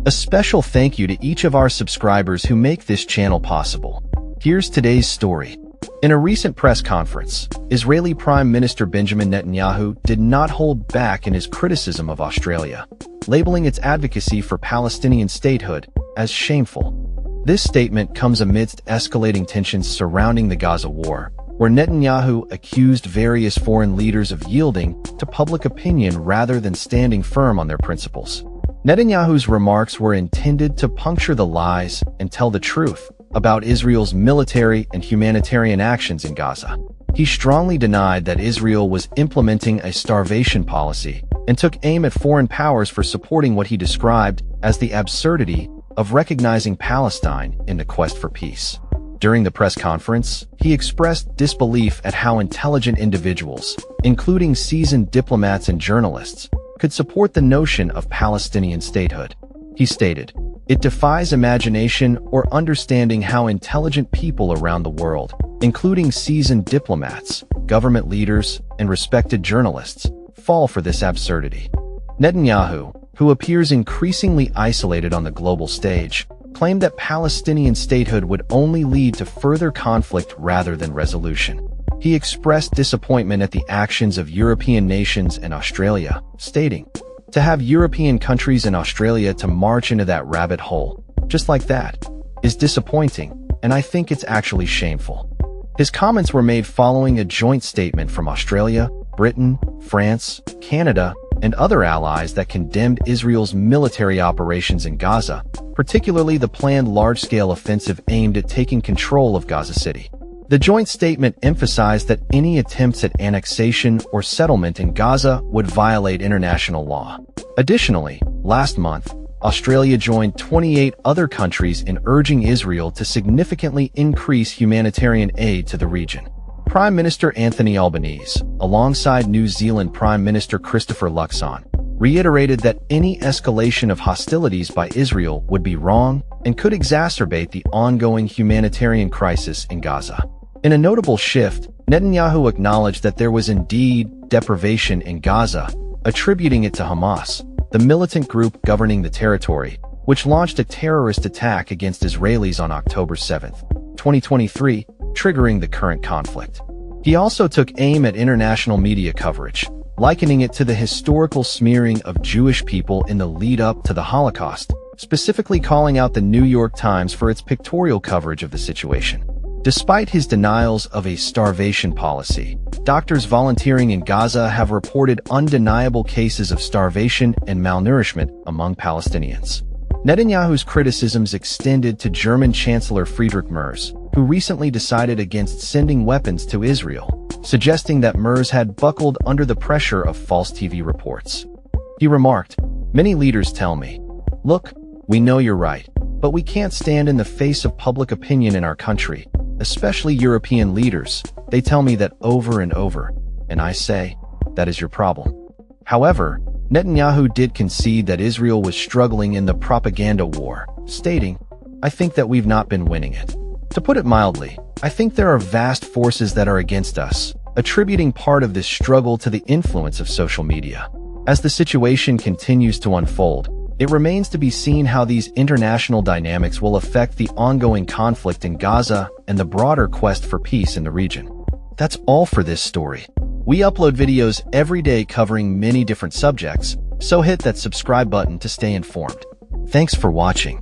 A special thank you to each of our subscribers who make this channel possible. Here's today's story. In a recent press conference, Israeli Prime Minister Benjamin Netanyahu did not hold back in his criticism of Australia, labeling its advocacy for Palestinian statehood as shameful. This statement comes amidst escalating tensions surrounding the Gaza war, where Netanyahu accused various foreign leaders of yielding to public opinion rather than standing firm on their principles. Netanyahu's remarks were intended to puncture the lies and tell the truth about Israel's military and humanitarian actions in Gaza. He strongly denied that Israel was implementing a starvation policy and took aim at foreign powers for supporting what he described as the absurdity of recognizing Palestine in the quest for peace. During the press conference, he expressed disbelief at how intelligent individuals, including seasoned diplomats and journalists, could support the notion of Palestinian statehood. He stated, "It defies imagination or understanding how intelligent people around the world, including seasoned diplomats, government leaders, and respected journalists, fall for this absurdity." Netanyahu, who appears increasingly isolated on the global stage, claimed that Palestinian statehood would only lead to further conflict rather than resolution. He expressed disappointment at the actions of European nations and Australia, stating, "To have European countries and Australia to march into that rabbit hole, just like that, is disappointing, and I think it's actually shameful." His comments were made following a joint statement from Australia, Britain, France, Canada, and other allies that condemned Israel's military operations in Gaza, particularly the planned large-scale offensive aimed at taking control of Gaza City. The joint statement emphasized that any attempts at annexation or settlement in Gaza would violate international law. Additionally, last month, Australia joined 28 other countries in urging Israel to significantly increase humanitarian aid to the region. Prime Minister Anthony Albanese, alongside New Zealand Prime Minister Christopher Luxon, reiterated that any escalation of hostilities by Israel would be wrong and could exacerbate the ongoing humanitarian crisis in Gaza. In a notable shift, Netanyahu acknowledged that there was indeed deprivation in Gaza, attributing it to Hamas, the militant group governing the territory, which launched a terrorist attack against Israelis on October 7, 2023, triggering the current conflict. He also took aim at international media coverage, likening it to the historical smearing of Jewish people in the lead-up to the Holocaust, specifically calling out the New York Times for its pictorial coverage of the situation. Despite his denials of a starvation policy, doctors volunteering in Gaza have reported undeniable cases of starvation and malnourishment among Palestinians. Netanyahu's criticisms extended to German Chancellor Friedrich Merz, who recently decided against sending weapons to Israel, suggesting that Merz had buckled under the pressure of false TV reports. He remarked, "Many leaders tell me, look, we know you're right, but we can't stand in the face of public opinion in our country, especially European leaders. They tell me that over and over, and I say, that is your problem." However, Netanyahu did concede that Israel was struggling in the propaganda war, stating, "I think that we've not been winning it. To put it mildly, I think there are vast forces that are against us," attributing part of this struggle to the influence of social media. As the situation continues to unfold, it remains to be seen how these international dynamics will affect the ongoing conflict in Gaza and the broader quest for peace in the region. That's all for this story. We upload videos every day covering many different subjects, so hit that subscribe button to stay informed. Thanks for watching.